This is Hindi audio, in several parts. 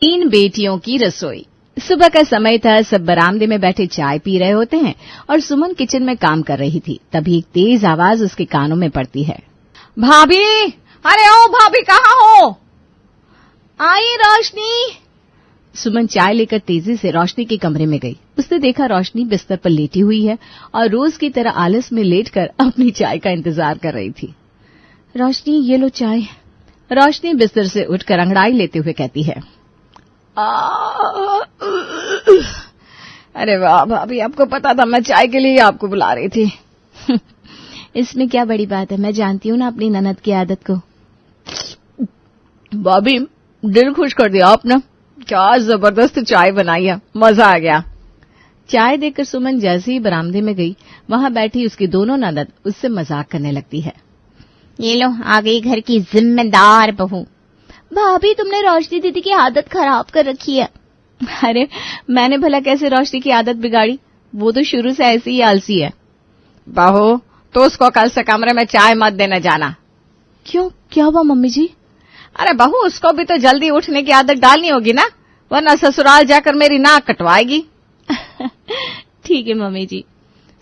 तीन बेटियों की रसोई। सुबह का समय था, सब बरामदे में बैठे चाय पी रहे होते हैं और सुमन किचन में काम कर रही थी। तभी एक तेज आवाज उसके कानों में पड़ती है। भाभी, अरे ओ भाभी, कहाँ हो? आई रोशनी। सुमन चाय लेकर तेजी से रोशनी के कमरे में गई। उसने देखा रोशनी बिस्तर पर लेटी हुई है और रोज की तरह आलस में लेटकर अपनी चाय का इंतजार कर रही थी। रोशनी, ये लो चाय। रोशनी बिस्तर से उठकर अंगड़ाई लेते हुए कहती है। अरे वाह भाभी, आपको पता था मैं चाय के लिए आपको बुला रही थी। इसमें क्या बड़ी बात है, मैं जानती हूँ ना अपनी ननद की आदत को। भाभी, दिल खुश कर दिया आपने, क्या जबरदस्त चाय बनाई है, मजा आ गया। चाय देकर सुमन जैसे ही बरामदे में गई, वहां बैठी उसकी दोनों ननद उससे मजाक करने लगती है। ये लो, आ गई घर की जिम्मेदार बहू। भाभी, तुमने रोशनी दीदी की आदत खराब कर रखी है। अरे मैंने भला कैसे रोशनी की आदत बिगाड़ी, वो तो शुरू से ऐसी ही आलसी है। बहू, तो उसको कल से कमरे में चाय मत देने जाना। क्यों, क्या हुआ मम्मी जी? अरे बहू, उसको भी तो जल्दी उठने की आदत डालनी होगी ना, वरना ससुराल जाकर मेरी नाक कटवाएगी। ठीक है मम्मी जी।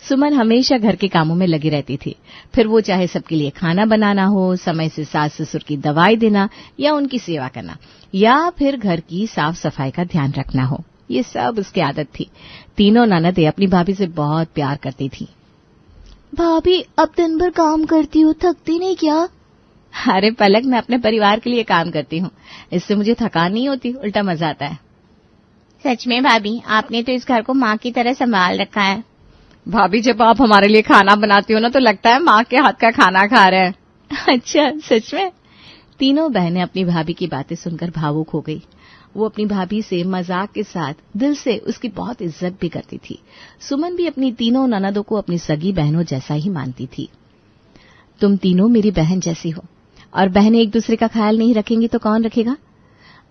सुमन हमेशा घर के कामों में लगी रहती थी, फिर वो चाहे सबके लिए खाना बनाना हो, समय से सास ससुर की दवाई देना या उनकी सेवा करना, या फिर घर की साफ सफाई का ध्यान रखना हो, ये सब उसकी आदत थी। तीनों ननदें अपनी भाभी से बहुत प्यार करती थी। भाभी, अब दिन भर काम करती हो, थकती नहीं क्या? अरे पलक, मैं अपने परिवार के लिए काम करती हूँ, इससे मुझे थकान नहीं होती, उल्टा मजा आता है। सच में भाभी, आपने तो इस घर को माँ की तरह संभाल रखा है। भाभी, जब आप हमारे लिए खाना बनाती हो ना, तो लगता है माँ के हाथ का खाना खा रहे हैं। अच्छा, सच में? तीनों बहनें अपनी भाभी की बातें सुनकर भावुक हो गई। वो अपनी भाभी से मजाक के साथ दिल से उसकी बहुत इज्जत भी करती थी। सुमन भी अपनी तीनों ननदों को अपनी सगी बहनों जैसा ही मानती थी। तुम तीनों मेरी बहन जैसी हो, और बहनें एक दूसरे का ख्याल नहीं रखेंगी तो कौन रखेगा?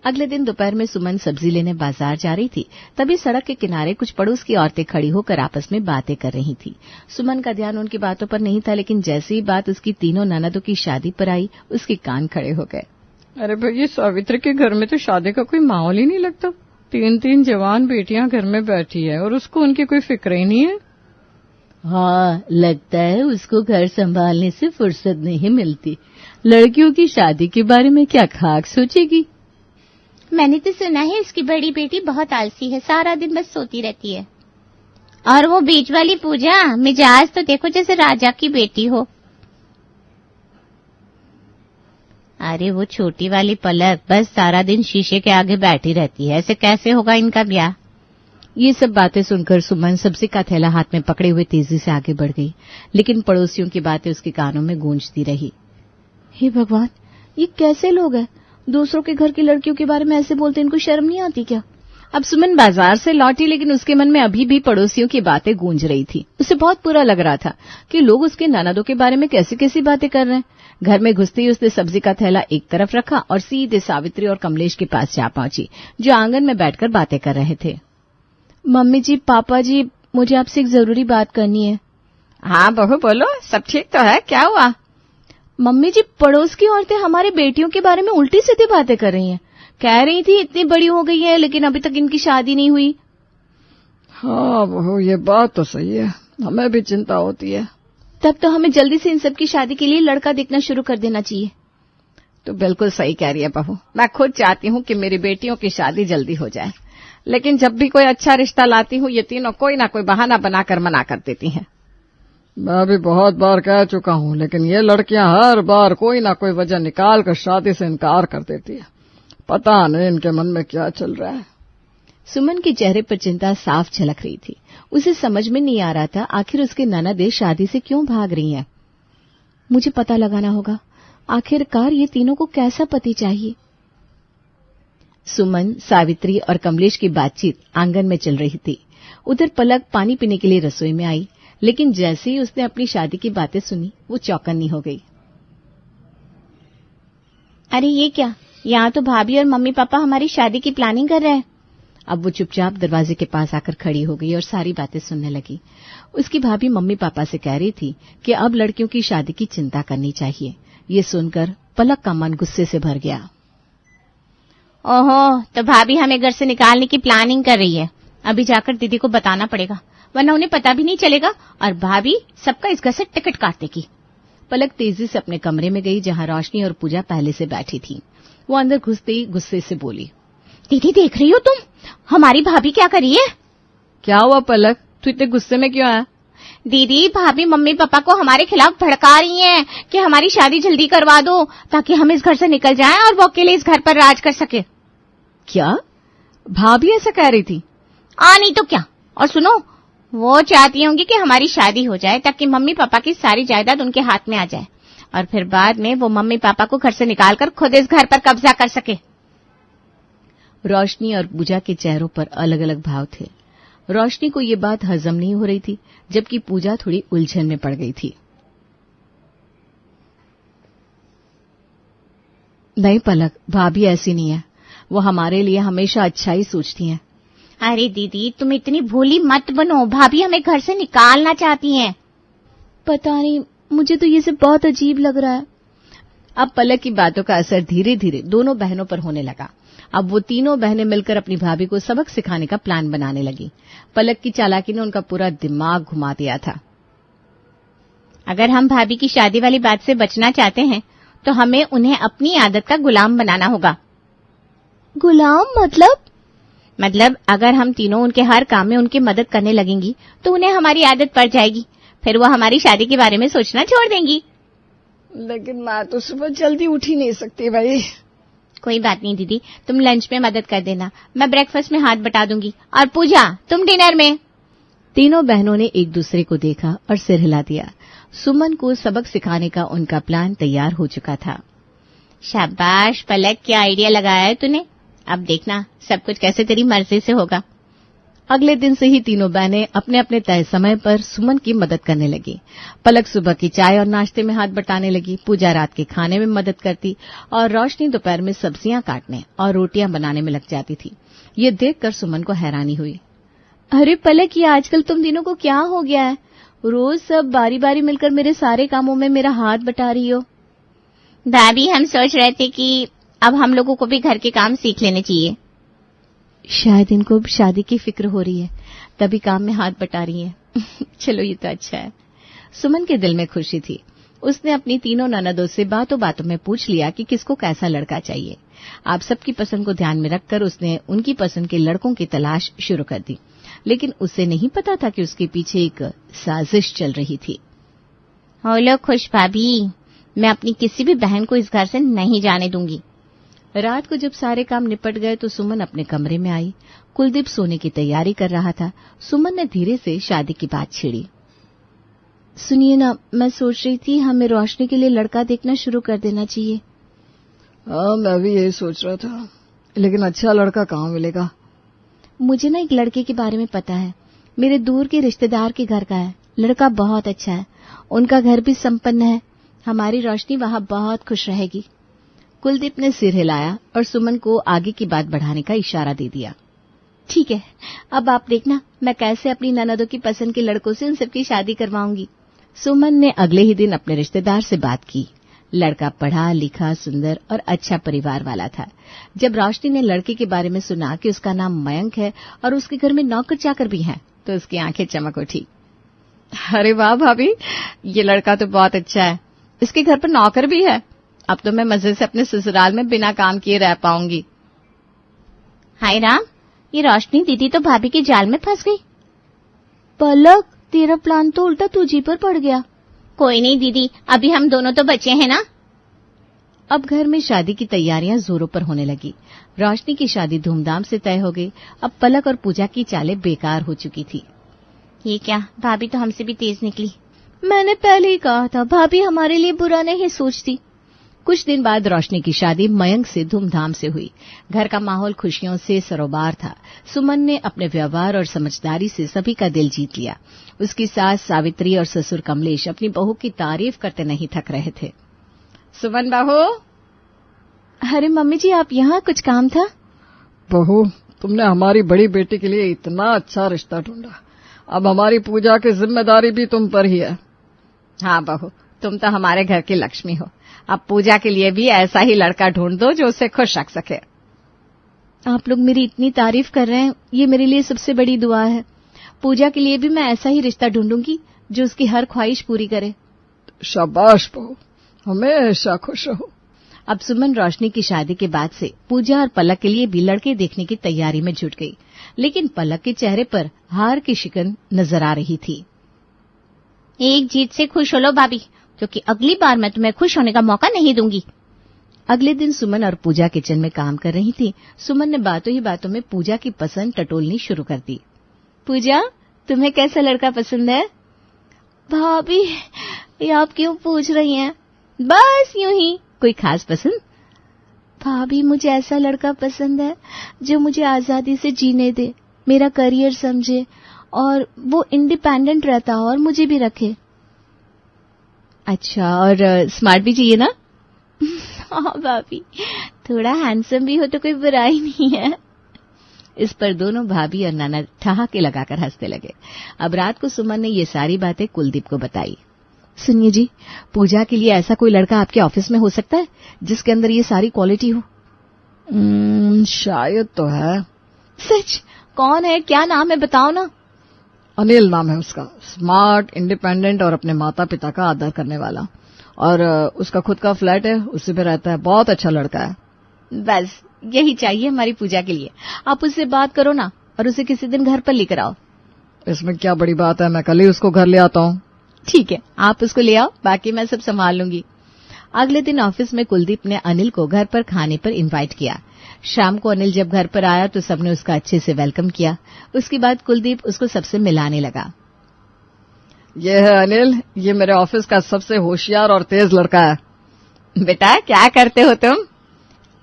अगले दिन दोपहर में सुमन सब्जी लेने बाजार जा रही थी, तभी सड़क के किनारे कुछ पड़ोस की औरतें खड़ी होकर आपस में बातें कर रही थी। सुमन का ध्यान उनकी बातों पर नहीं था, लेकिन जैसे ही बात उसकी तीनों ननदों की शादी पर आई, उसके कान खड़े हो गए। अरे भैया, सावित्री के घर में तो शादी का कोई माहौल ही नहीं लगता। 3 जवान बेटियां घर में बैठी है और उसको उनकी कोई फिक्र ही नहीं है। हाँ, लगता है उसको घर संभालने से फुर्सत नहीं मिलती। लड़कियों की शादी के बारे में क्या खाक सोचेगी? मैंने तो सुना है उसकी बड़ी बेटी बहुत आलसी है, सारा दिन बस सोती रहती है। और वो बीच वाली पूजा, मिजाज तो देखो जैसे राजा की बेटी हो। अरे वो छोटी वाली पलक बस सारा दिन शीशे के आगे बैठी रहती है, ऐसे कैसे होगा इनका ब्याह? ये सब बातें सुनकर सुमन सब्जी का थैला हाथ में पकड़े हुए तेजी से आगे बढ़ गई, लेकिन पड़ोसियों की बातें उसके कानों में गूंजती रही। हे भगवान, ये कैसे लोग हैं? दूसरों के घर की लड़कियों के बारे में ऐसे बोलते, इनको शर्म नहीं आती क्या? अब सुमन बाजार से लौटी, लेकिन उसके मन में अभी भी पड़ोसियों की बातें गूंज रही थी। उसे बहुत बुरा लग रहा था कि लोग उसके ननदों के बारे में कैसी कैसी बातें कर रहे हैं। घर में घुसते ही उसने सब्जी का थैला एक तरफ रखा और सीधे सावित्री और कमलेश के पास जा पहुंची, जो आंगन में बैठकर बातें कर रहे थे। मम्मी जी, पापा जी, मुझे आपसे एक जरूरी बात करनी है। हाँ बहू, बोलो, सब ठीक तो है, क्या हुआ? मम्मी जी, पड़ोस की औरतें हमारे बेटियों के बारे में उल्टी सीधी बातें कर रही हैं। कह रही थी इतनी बड़ी हो गई है, लेकिन अभी तक इनकी शादी नहीं हुई। हाँ बहू, ये बात तो सही है, हमें भी चिंता होती है। तब तो हमें जल्दी से इन सब की शादी के लिए लड़का देखना शुरू कर देना चाहिए। तो बिल्कुल सही कह रही है बहू, मैं खुद चाहती हूँ कि मेरी बेटियों की शादी जल्दी हो जाए, लेकिन जब भी कोई अच्छा रिश्ता लाती हूँ, ये तीनों कोई ना कोई बहाना बनाकर मना कर देती हैं। मैं भी बहुत बार कह चुका हूँ, लेकिन ये लड़कियां हर बार कोई ना कोई वजह निकाल कर शादी से इनकार कर देती है। पता नहीं इनके मन में क्या चल रहा है। सुमन के चेहरे पर चिंता साफ झलक रही थी। उसे समझ में नहीं आ रहा था आखिर उसके ननदें शादी से क्यों भाग रही हैं। मुझे पता लगाना होगा, आखिरकार ये तीनों को कैसा पति चाहिए। सुमन, सावित्री और कमलेश की बातचीत आंगन में चल रही थी। उधर पलक पानी पीने के लिए रसोई में आई, लेकिन जैसे ही उसने अपनी शादी की बातें सुनी, वो चौकन्नी हो गई। अरे ये क्या, यहाँ तो भाभी और मम्मी पापा हमारी शादी की प्लानिंग कर रहे हैं। अब वो चुपचाप दरवाजे के पास आकर खड़ी हो गई और सारी बातें सुनने लगी। उसकी भाभी मम्मी पापा से कह रही थी कि अब लड़कियों की शादी की चिंता करनी चाहिए। ये सुनकर पलक का मन गुस्से से भर गया। ओहो, तो भाभी हमें घर से निकालने की प्लानिंग कर रही है। अभी जाकर दीदी को बताना पड़ेगा, वरना उन्हें पता भी नहीं चलेगा और भाभी सबका इस घर से टिकट काट देगी। पलक तेजी से अपने कमरे में गई जहां रोशनी और पूजा पहले से बैठी थी। वो अंदर घुसते ही गुस्से से बोली, दीदी देख रही हो तुम, हमारी भाभी क्या कर रही है? क्या हुआ पलक, तू इतने गुस्से में क्यों आया? दीदी भाभी मम्मी पापा को हमारे खिलाफ भड़का रही हैं कि हमारी शादी जल्दी करवा दो ताकि हम इस घर से निकल जाएं और वो अकेले इस घर पर राज कर सके। क्या भाभी ऐसा कह रही थी? नहीं तो क्या। और सुनो, वो चाहती होंगी कि हमारी शादी हो जाए ताकि मम्मी पापा की सारी जायदाद उनके हाथ में आ जाए और फिर बाद में वो मम्मी पापा को घर से निकालकर खुद इस घर पर कब्जा कर सके। रोशनी और पूजा के चेहरों पर अलग अलग भाव थे। रोशनी को ये बात हजम नहीं हो रही थी, जबकि पूजा थोड़ी उलझन में पड़ गई थी। नहीं पलक, भाभी ऐसी नहीं है, वो हमारे लिए हमेशा अच्छा ही सोचती हैं। अरे दीदी तुम इतनी भोली मत बनो, भाभी हमें घर से निकालना चाहती हैं। पता नहीं, मुझे तो ये सब बहुत अजीब लग रहा है। अब पलक की बातों का असर धीरे धीरे दोनों बहनों पर होने लगा। अब वो तीनों बहनें मिलकर अपनी भाभी को सबक सिखाने का प्लान बनाने लगी। पलक की चालाकी ने उनका पूरा दिमाग घुमा दिया था। अगर हम भाभी की शादी वाली बात से बचना चाहते हैं तो हमें उन्हें अपनी आदत का गुलाम बनाना होगा। गुलाम मतलब अगर हम तीनों उनके हर काम में उनकी मदद करने लगेंगी तो उन्हें हमारी आदत पड़ जाएगी, फिर वो हमारी शादी के बारे में सोचना छोड़ देंगी। लेकिन मैं तो सुबह जल्दी उठ ही नहीं सकती भाई। कोई बात नहीं दीदी, तुम लंच में मदद कर देना, मैं ब्रेकफास्ट में हाथ बटा दूंगी और पूजा तुम डिनर में। तीनों बहनों ने एक दूसरे को देखा और सिर हिला दिया। सुमन को सबक सिखाने का उनका प्लान तैयार हो चुका था। शाबाश पलक, क्या आइडिया लगाया है तूने। अब देखना सब कुछ कैसे तेरी मर्जी से होगा। अगले दिन से ही तीनों बहनें अपने अपने तय समय पर सुमन की मदद करने लगी। पलक सुबह की चाय और नाश्ते में हाथ बटाने लगी, पूजा रात के खाने में मदद करती और रोशनी दोपहर में सब्जियां काटने और रोटियां बनाने में लग जाती थी। ये देखकर सुमन को हैरानी हुई। अरे पलक, ये आजकल तुम तीनों को क्या हो गया है? रोज सब बारी बारी मिलकर मेरे सारे कामों में मेरा हाथ बटा रही हो। भाभी हम सोच रहे थे कि अब हम लोगों को भी घर के काम सीख लेने चाहिए। शायद इनको शादी की फिक्र हो रही है, तभी काम में हाथ बटा रही है। चलो ये तो अच्छा है। सुमन के दिल में खुशी थी। उसने अपनी तीनों ननदों से बातों बातों में पूछ लिया कि किसको कैसा लड़का चाहिए। आप सबकी पसंद को ध्यान में रखकर उसने उनकी पसंद के लड़कों की तलाश शुरू कर दी, लेकिन उसे नहीं पता था कि उसके पीछे एक साजिश चल रही थी। हो लो खुश भाभी, मैं अपनी किसी भी बहन को इस घर से नहीं जाने दूंगी। रात को जब सारे काम निपट गए तो सुमन अपने कमरे में आई। कुलदीप सोने की तैयारी कर रहा था। सुमन ने धीरे से शादी की बात छेड़ी। सुनिए ना, मैं सोच रही थी हमें रोशनी के लिए लड़का देखना शुरू कर देना चाहिए। हाँ, मैं भी यही सोच रहा था, लेकिन अच्छा लड़का कहाँ मिलेगा? मुझे ना एक लड़के के बारे में पता है, मेरे दूर के रिश्तेदार के घर का है। लड़का बहुत अच्छा है, उनका घर भी संपन्न है। हमारी रोशनी वहां बहुत खुश रहेगी। कुलदीप ने सिर हिलाया और सुमन को आगे की बात बढ़ाने का इशारा दे दिया। ठीक है, अब आप देखना मैं कैसे अपनी ननदों की पसंद के लड़कों से उन सबकी शादी करवाऊंगी। सुमन ने अगले ही दिन अपने रिश्तेदार से बात की। लड़का पढ़ा लिखा, सुंदर और अच्छा परिवार वाला था। जब रोशनी ने लड़के के बारे में सुना कि उसका नाम मयंक है और उसके घर में नौकर चाकर भी हैं, तो उसकी आंखें चमक उठी। अरे वाह भाभी, ये लड़का तो बहुत अच्छा है। इसके घर पर नौकर भी है। अब तो मैं मजे से अपने ससुराल में बिना काम किए रह पाऊंगी। हाय राम, ये रोशनी दीदी तो भाभी के जाल में फंस गई। पलक, तेरा प्लान तो उल्टा तुझी पर पड़ गया। कोई नहीं दीदी, अभी हम दोनों तो बचे हैं ना। अब घर में शादी की तैयारियां जोरों पर होने लगी। रोशनी की शादी धूमधाम से तय हो गई। अब पलक और पूजा की चालें बेकार हो चुकी थी। ये क्या, भाभी तो हमसे भी तेज निकली। मैंने पहले ही कहा था, भाभी हमारे लिए बुरा नहीं सोचती। कुछ दिन बाद रोशनी की शादी मयंक से धूमधाम से हुई। घर का माहौल खुशियों से सरोबार था। सुमन ने अपने व्यवहार और समझदारी से सभी का दिल जीत लिया। उसकी सास सावित्री और ससुर कमलेश अपनी बहू की तारीफ करते नहीं थक रहे थे। सुमन बहू। अरे मम्मी जी, आप यहाँ, कुछ काम था? बहू, तुमने हमारी बड़ी बेटी के लिए इतना अच्छा रिश्ता ढूंढा, अब हमारी पूजा की जिम्मेदारी भी तुम पर ही है। हाँ बहू, तुम तो हमारे घर की लक्ष्मी हो। अब पूजा के लिए भी ऐसा ही लड़का ढूंढ दो जो उसे खुश रख सके। आप लोग मेरी इतनी तारीफ कर रहे हैं, ये मेरे लिए सबसे बड़ी दुआ है। पूजा के लिए भी मैं ऐसा ही रिश्ता ढूंढूंगी जो उसकी हर ख्वाहिश पूरी करे। शाबाश बहू, हमेशा खुश रहो। अब सुमन रोशनी की शादी के बाद से पूजा और पलक के लिए भी लड़के देखने की तैयारी में जुट गई, लेकिन पलक के चेहरे पर हार की शिकन नजर आ रही थी। एक जीत से खुश हो लो भाभी, क्योंकि अगली बार मैं तुम्हें खुश होने का मौका नहीं दूंगी। अगले दिन सुमन और पूजा किचन में काम कर रही थी। सुमन ने बातों ही बातों में पूजा की पसंद टटोलनी शुरू कर दी। पूजा, तुम्हें कैसा लड़का पसंद है? भाभी, ये आप क्यों पूछ रही हैं? बस यूं ही। कोई खास पसंद? भाभी, मुझे ऐसा लड़का पसंद है जो मुझे आजादी से जीने दे, मेरा करियर समझे और वो इंडिपेंडेंट रहता हो और मुझे भी रखे। अच्छा, और स्मार्ट भी चाहिए ना? हाँ भाभी, थोड़ा हैंडसम भी हो तो कोई बुराई नहीं है। इस पर दोनों भाभी और नाना ठहाके लगाकर हंसने लगे। अब रात को सुमन ने ये सारी बातें कुलदीप को बताई। सुनिए जी, पूजा के लिए ऐसा कोई लड़का आपके ऑफिस में हो सकता है जिसके अंदर ये सारी क्वालिटी हो? शायद तो है। सच? कौन है, क्या नाम है, बताओ ना। अनिल नाम है उसका। स्मार्ट, इंडिपेंडेंट और अपने माता पिता का आदर करने वाला। और उसका खुद का फ्लैट है, उसी पे रहता है। बहुत अच्छा लड़का है। बस यही चाहिए हमारी पूजा के लिए। आप उससे बात करो ना और उसे किसी दिन घर पर लेकर आओ। इसमें क्या बड़ी बात है, मैं कल ही उसको घर ले आता हूँ। ठीक है, आप उसको ले आओ, बाकी मैं सब संभाल लूंगी। अगले दिन ऑफिस में कुलदीप ने अनिल को घर पर खाने पर इनवाइट किया। शाम को अनिल जब घर पर आया तो सबने उसका अच्छे से वेलकम किया। उसके बाद कुलदीप उसको सबसे मिलाने लगा। ये है अनिल, ये मेरे ऑफिस का सबसे होशियार और तेज लड़का है। बेटा, क्या करते हो तुम?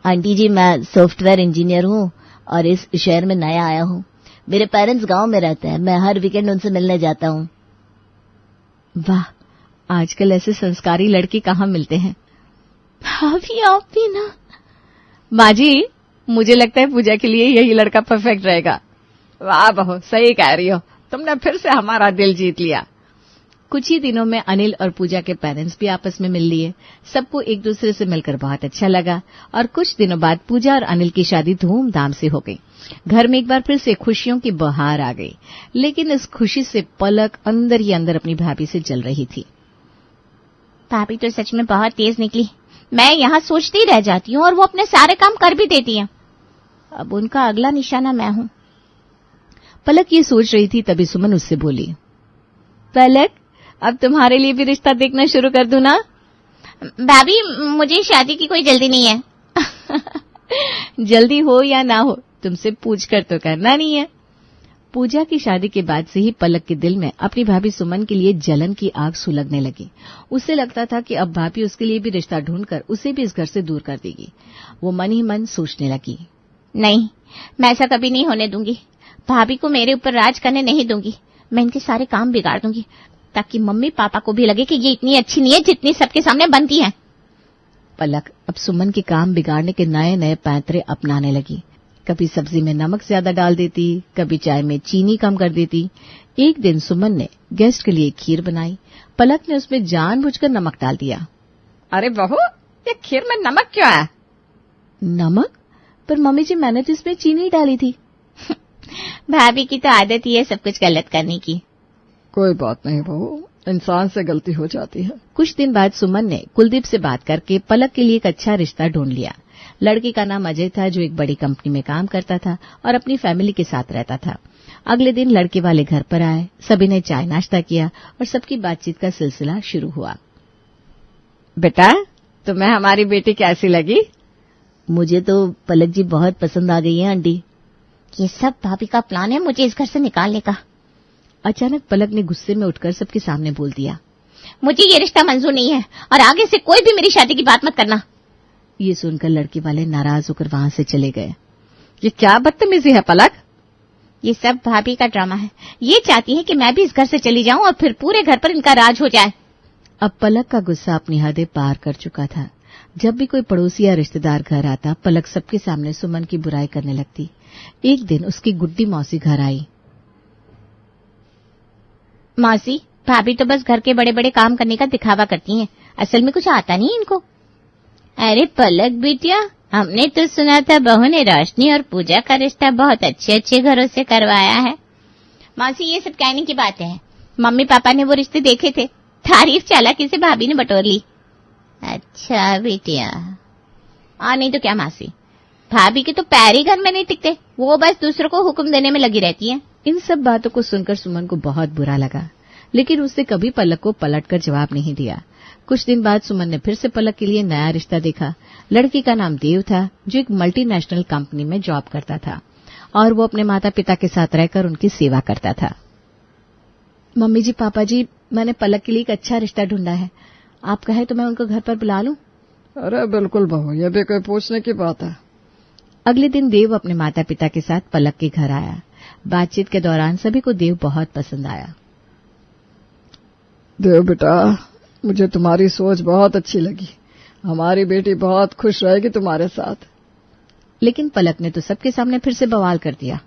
आंटी जी, मैं सॉफ्टवेयर इंजीनियर हूँ और इस शहर में नया आया हूँ। मेरे पेरेंट्स गांव में रहते हैं, मैं हर वीकेंड उनसे मिलने जाता हूँ। वाह, आजकल ऐसे संस्कारी लड़के कहाँ मिलते हैं। भाभी, आप भी ना। माँ जी, मुझे लगता है पूजा के लिए यही लड़का परफेक्ट रहेगा। वाह बहू, सही कह रही हो, तुमने फिर से हमारा दिल जीत लिया। कुछ ही दिनों में अनिल और पूजा के पेरेंट्स भी आपस में मिल लिए। सबको एक दूसरे से मिलकर बहुत अच्छा लगा और कुछ दिनों बाद पूजा और अनिल की शादी धूमधाम से हो गई। घर में एक बार फिर से खुशियों की बहार आ गई, लेकिन इस खुशी से पलक अंदर ही अंदर अपनी भाभी से जल रही थी। भाभी तो सच में बहुत तेज निकली। मैं यहाँ सोचती रह जाती हूँ और वो अपने सारे काम कर भी देती हैं। अब उनका अगला निशाना मैं हूँ। पलक ये सोच रही थी, तभी सुमन उससे बोली, पलक, अब तुम्हारे लिए भी रिश्ता देखना शुरू कर दूं ना? भाभी, मुझे शादी की कोई जल्दी नहीं है। जल्दी हो या ना हो, तुमसे पूछ कर तो करना नहीं है। पूजा की शादी के बाद से ही पलक के दिल में अपनी भाभी सुमन के लिए जलन की आग सुलगने लगी। उसे लगता था कि अब भाभी उसके लिए भी रिश्ता ढूंढकर उसे भी इस घर से दूर कर देगी। वो मन ही मन सोचने लगी, नहीं, मैं ऐसा कभी नहीं होने दूंगी। भाभी को मेरे ऊपर राज करने नहीं दूंगी। मैं इनके सारे काम बिगाड़ दूंगी ताकि मम्मी पापा को भी लगे कि ये इतनी अच्छी नहीं है जितनी सबके सामने बनती है। पलक अब सुमन के काम बिगाड़ने के नए नए पैंतरे अपनाने लगी। कभी सब्जी में नमक ज्यादा डाल देती, कभी चाय में चीनी कम कर देती। एक दिन सुमन ने गेस्ट के लिए खीर बनाई। पलक ने उसमें जानबूझकर नमक डाल दिया। अरे बहू, ये खीर में नमक क्यों है? नमक? पर मम्मी जी, मैंने तो इसमें चीनी डाली थी। भाभी की तो आदत ही है सब कुछ गलत करने की। कोई बात नहीं बहू, इंसान से गलती हो जाती है। कुछ दिन बाद सुमन ने कुलदीप से बात करके पलक के लिए एक अच्छा रिश्ता ढूंढ लिया। लड़के का नाम अजय था, जो एक बड़ी कंपनी में काम करता था और अपनी फैमिली के साथ रहता था। अगले दिन लड़के वाले घर पर आए। सभी ने चाय नाश्ता किया और सबकी बातचीत का सिलसिला शुरू हुआ। बेटा, तुम्हें हमारी बेटी कैसी लगी? मुझे तो पलक जी बहुत पसंद आ गई है आंटी। ये सब भाभी का प्लान है मुझे इस घर से निकालने का। अचानक पलक ने गुस्से में उठकर सबके सामने बोल दिया, मुझे ये रिश्ता मंजूर नहीं है और आगे से कोई भी मेरी शादी की बात मत करना। ये सुनकर लड़के वाले नाराज होकर वहां से चले गए। ये क्या बदतमीजी है पलक? ये सब भाभी का ड्रामा है। ये चाहती है कि मैं भी इस घर से चली जाऊं और फिर पूरे घर पर इनका राज हो जाए। अब पलक का गुस्सा अपनी हदें पार कर चुका था। जब भी कोई पड़ोसी या रिश्तेदार घर आता, पलक सबके सामने सुमन की बुराई करने लगती। एक दिन उसकी गुड्डी मौसी घर आई। मौसी, भाभी तो बस घर के बड़े बड़े काम करने का दिखावा करती हैं, असल में कुछ आता नहीं इनको। अरे पलक बिटिया, हमने तो सुना था बहू ने रोशनी और पूजा का रिश्ता बहुत अच्छे अच्छे घरों से करवाया है। मौसी ये सब कहने की बातें हैं। मम्मी पापा ने वो रिश्ते देखे थे, तारीफ चालाकी से भाभी ने बटोर ली। अच्छा बेटिया। नहीं तो क्या मौसी, भाभी के तो पैर ही घर में नहीं टिकते, वो बस दूसरों को हुक्म देने में लगी रहती है। इन सब बातों को सुनकर सुमन को बहुत बुरा लगा, लेकिन उसने कभी पलक को पलटकर जवाब नहीं दिया। कुछ दिन बाद सुमन ने फिर से पलक के लिए नया रिश्ता देखा। लड़की का नाम देव था, जो एक मल्टीनेशनल कंपनी में जॉब करता था और वो अपने माता पिता के साथ रहकर उनकी सेवा करता था। मम्मी जी, पापा जी, मैंने पलक के लिए एक अच्छा रिश्ता ढूंढा है। आप कहे तो मैं उनको घर पर बुला लूं? अरे बिल्कुल बहू, यह भी कोई पूछने की बात है। अगले दिन देव अपने माता पिता के साथ पलक के घर आया। बातचीत के दौरान सभी को देव बहुत पसंद आया। देव बेटा, मुझे तुम्हारी सोच बहुत अच्छी लगी। हमारी बेटी बहुत खुश रहेगी तुम्हारे साथ। लेकिन पलक ने तो सबके सामने फिर से बवाल कर दिया।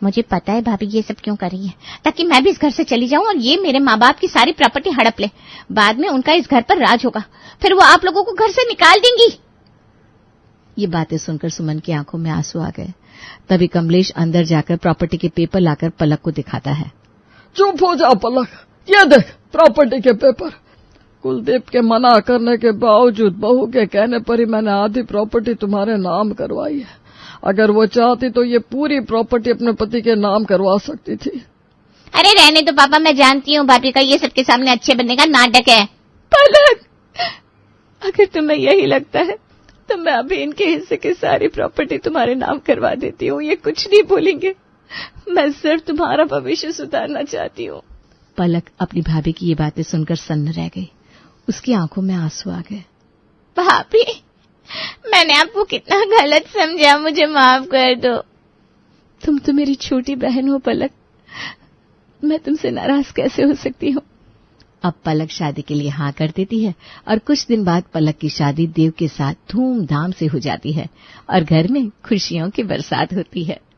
मुझे पता है भाभी ये सब क्यों कर रही है, ताकि मैं भी इस घर से चली जाऊं और ये मेरे माँ बाप की सारी प्रॉपर्टी हड़प ले। बाद में उनका इस घर पर राज होगा, फिर वो आप लोगों को घर से निकाल देंगी। ये बातें सुनकर सुमन की आंखों में आंसू आ गए। तभी कमलेश अंदर जाकर प्रॉपर्टी के पेपर लाकर पलक को दिखाता है। चुप हो जा पलक, ये देख प्रॉपर्टी के पेपर। कुलदीप के मना करने के बावजूद बहू के कहने पर ही मैंने आधी प्रॉपर्टी तुम्हारे नाम करवाई है। अगर वो चाहती तो ये पूरी प्रॉपर्टी अपने पति के नाम करवा सकती थी। अरे रहने तो पापा, मैं जानती हूँ भाभी का ये सबके सामने अच्छे बनने का नाटक है। पलक, अगर तुम्हें यही लगता है तो मैं अभी इनके हिस्से की सारी प्रॉपर्टी तुम्हारे नाम करवा देती हूँ। ये कुछ नहीं बोलेंगे। मैं सिर्फ तुम्हारा भविष्य सुधारना चाहती हूँ। पलक अपनी भाभी की ये बातें सुनकर सन्न रह गई। उसकी आंखों में आंसू आ गए। भाभी, मैंने आपको कितना गलत समझा, मुझे माफ कर दो। तुम तो मेरी छोटी बहन हो पलक, मैं तुमसे नाराज कैसे हो सकती हूँ। अब पलक शादी के लिए हाँ कर देती है और कुछ दिन बाद पलक की शादी देव के साथ धूमधाम से हो जाती है और घर में खुशियों की बरसात होती है।